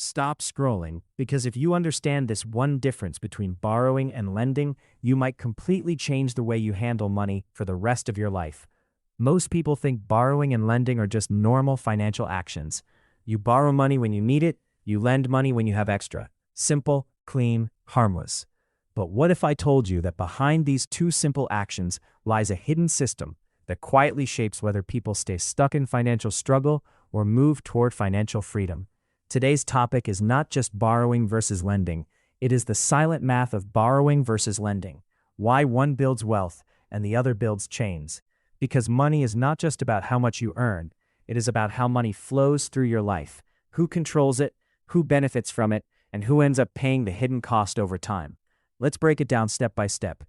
Stop scrolling, because if you understand this one difference between borrowing and lending, you might completely change the way you handle money for the rest of your life. Most people think borrowing and lending are just normal financial actions. You borrow money when you need it, you lend money when you have extra. Simple, clean, harmless. But what if I told you that behind these two simple actions lies a hidden system that quietly shapes whether people stay stuck in financial struggle or move toward financial freedom? Today's topic is not just borrowing versus lending. It is the silent math of borrowing versus lending. Why one builds wealth and the other builds chains. Because money is not just about how much you earn. It is about how money flows through your life, who controls it, who benefits from it, and who ends up paying the hidden cost over time. Let's break it down step by step.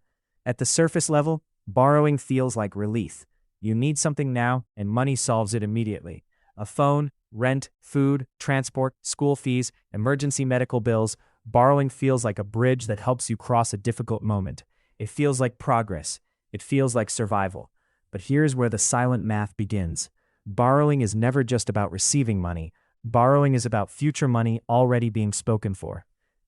At the surface level, borrowing feels like relief. You need something now, and money solves it immediately. A phone, rent, food, transport, school fees, emergency medical bills. Borrowing feels like a bridge that helps you cross a difficult moment. It feels like progress. It feels like survival. But here's where the silent math begins. Borrowing is never just about receiving money. Borrowing is about future money already being spoken for.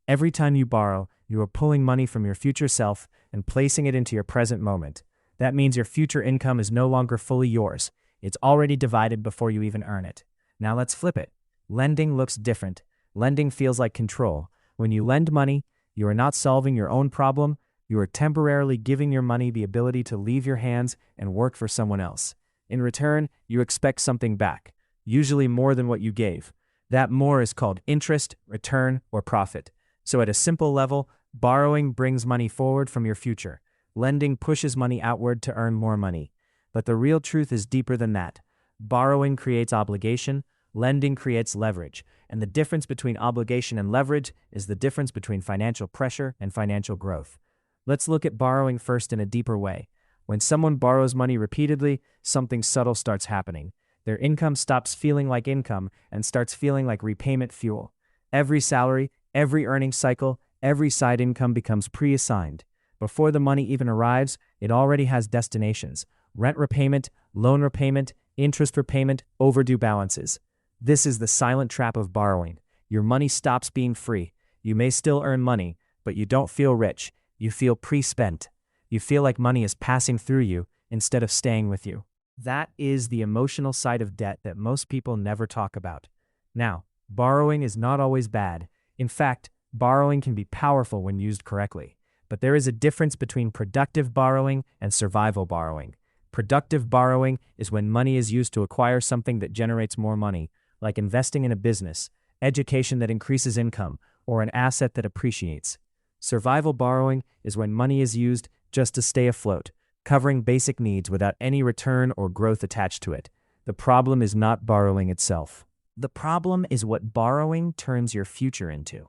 Every time you borrow, you are pulling money from your future self and placing it into your present moment. That means your future income is no longer fully yours. It's already divided before you even earn it. Now let's flip it. Lending looks different. Lending feels like control. When you lend money, you are not solving your own problem. You are temporarily giving your money the ability to leave your hands and work for someone else. In return, you expect something back, usually more than what you gave. That more is called interest, return, or profit. So at a simple level, borrowing brings money forward from your future. Lending pushes money outward to earn more money. But the real truth is deeper than that. Borrowing creates obligation, lending creates leverage, and the difference between obligation and leverage is the difference between financial pressure and financial growth. Let's look at borrowing first in a deeper way. When someone borrows money repeatedly, something subtle starts happening. Their income stops feeling like income and starts feeling like repayment fuel. Every salary, every earning cycle, every side income becomes pre-assigned. Before the money even arrives, it already has destinations: rent repayment, loan repayment, interest repayment, overdue balances. This is the silent trap of borrowing. Your money stops being free. You may still earn money, but you don't feel rich. You feel pre-spent. You feel like money is passing through you instead of staying with you. That is the emotional side of debt that most people never talk about. Now, borrowing is not always bad. In fact, borrowing can be powerful when used correctly. But there is a difference between productive borrowing and survival borrowing. Productive borrowing is when money is used to acquire something that generates more money, like investing in a business, education that increases income, or an asset that appreciates. Survival borrowing is when money is used just to stay afloat, covering basic needs without any return or growth attached to it. The problem is not borrowing itself. The problem is what borrowing turns your future into.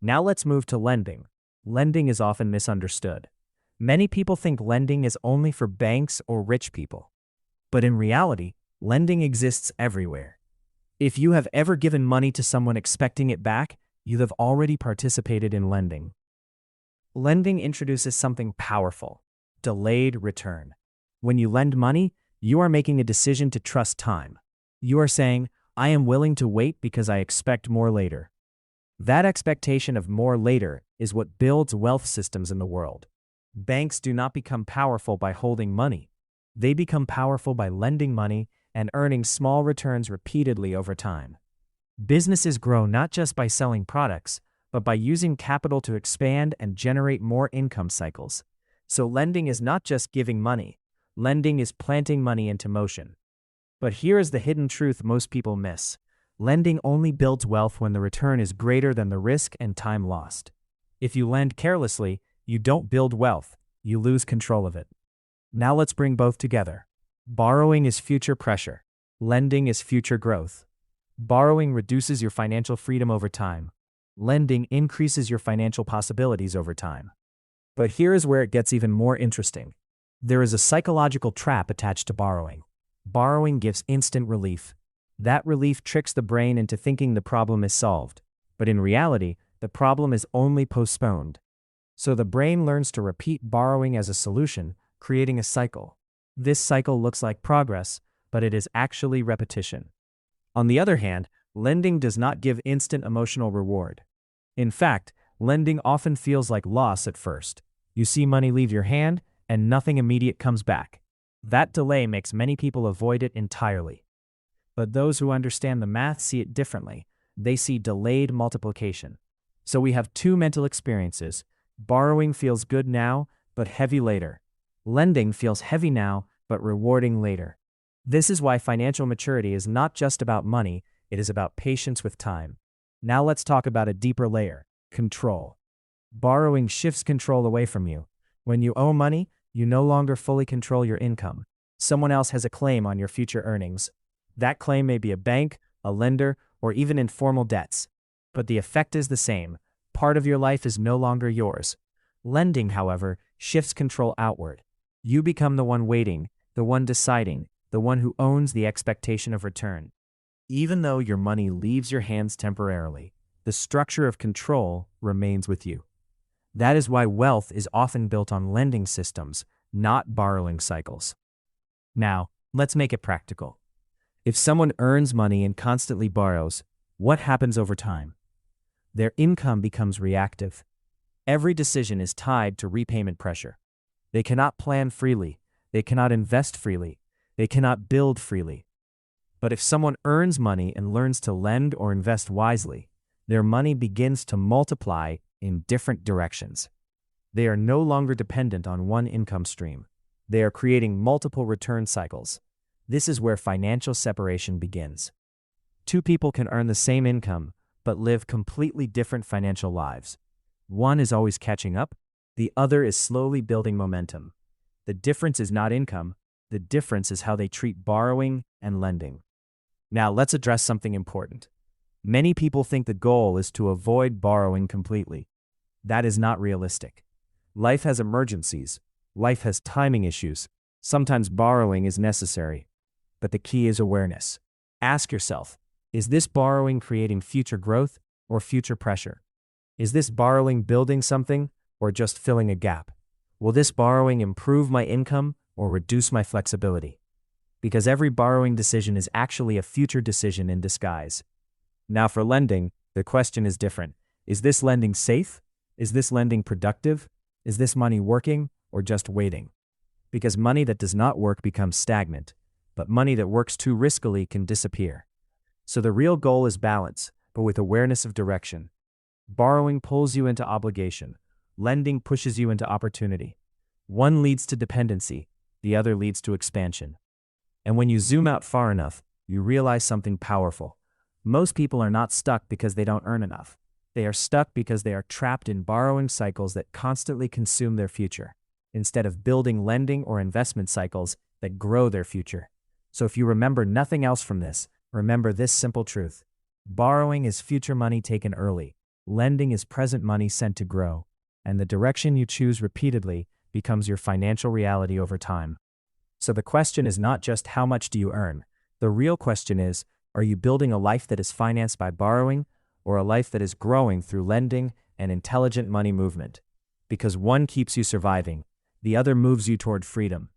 Now let's move to lending. Lending is often misunderstood. Many people think lending is only for banks or rich people. But in reality, lending exists everywhere. If you have ever given money to someone expecting it back, you have already participated in lending. Lending introduces something powerful: delayed return. When you lend money, you are making a decision to trust time. You are saying, I am willing to wait because I expect more later. That expectation of more later is what builds wealth systems in the world. Banks do not become powerful by holding money. They become powerful by lending money and earning small returns repeatedly over time. Businesses grow not just by selling products, but by using capital to expand and generate more income cycles. So lending is not just giving money. Lending is planting money into motion. But here is the hidden truth most people miss. Lending only builds wealth when the return is greater than the risk and time lost. If you lend carelessly, you don't build wealth, you lose control of it. Now let's bring both together. Borrowing is future pressure. Lending is future growth. Borrowing reduces your financial freedom over time. Lending increases your financial possibilities over time. But here is where it gets even more interesting. There is a psychological trap attached to borrowing. Borrowing gives instant relief. That relief tricks the brain into thinking the problem is solved. But in reality, the problem is only postponed. So the brain learns to repeat borrowing as a solution, creating a cycle. This cycle looks like progress, but it is actually repetition. On the other hand, Lending does not give instant emotional reward. In fact, lending often feels like loss at first. You see money leave your hand, and nothing immediate comes back. That delay makes many people avoid it entirely. But those who understand the math see it differently. They see delayed multiplication. So we have two mental experiences. Borrowing feels good now, but heavy later. Lending feels heavy now, but rewarding later. This is why financial maturity is not just about money, it is about patience with time. Now let's talk about a deeper layer: control. Borrowing shifts control away from you. When you owe money, you no longer fully control your income. Someone else has a claim on your future earnings. That claim may be a bank, a lender, or even informal debts. But the effect is the same. Part of your life is no longer yours. Lending, however, shifts control outward. You become the one waiting, the one deciding, the one who owns the expectation of return. Even though your money leaves your hands temporarily, the structure of control remains with you. That is why wealth is often built on lending systems, not borrowing cycles. Now, let's make it practical. If someone earns money and constantly borrows, what happens over time? Their income becomes reactive. Every decision is tied to repayment pressure. They cannot plan freely. They cannot invest freely. They cannot build freely. But if someone earns money and learns to lend or invest wisely, their money begins to multiply in different directions. They are no longer dependent on one income stream. They are creating multiple return cycles. This is where financial separation begins. Two people can earn the same income, but live completely different financial lives. One is always catching up, the other is slowly building momentum. The difference is not income, the difference is how they treat borrowing and lending. Now let's address something important. Many people think the goal is to avoid borrowing completely. That is not realistic. Life has emergencies. Life has timing issues. Sometimes borrowing is necessary. But the key is awareness. Ask yourself, is this borrowing creating future growth or future pressure? Is this borrowing building something or just filling a gap? Will this borrowing improve my income or reduce my flexibility? Because every borrowing decision is actually a future decision in disguise. Now for lending, the question is different. Is this lending safe? Is this lending productive? Is this money working or just waiting? Because money that does not work becomes stagnant, but money that works too riskily can disappear. So the real goal is balance, but with awareness of direction. Borrowing pulls you into obligation. Lending pushes you into opportunity. One leads to dependency, the other leads to expansion. And when you zoom out far enough, you realize something powerful. Most people are not stuck because they don't earn enough. They are stuck because they are trapped in borrowing cycles that constantly consume their future, instead of building lending or investment cycles that grow their future. So if you remember nothing else from this, remember this simple truth. Borrowing is future money taken early. Lending is present money sent to grow. And the direction you choose repeatedly becomes your financial reality over time. So the question is not just how much do you earn? The real question is, are you building a life that is financed by borrowing or a life that is growing through lending and intelligent money movement? Because one keeps you surviving, the other moves you toward freedom.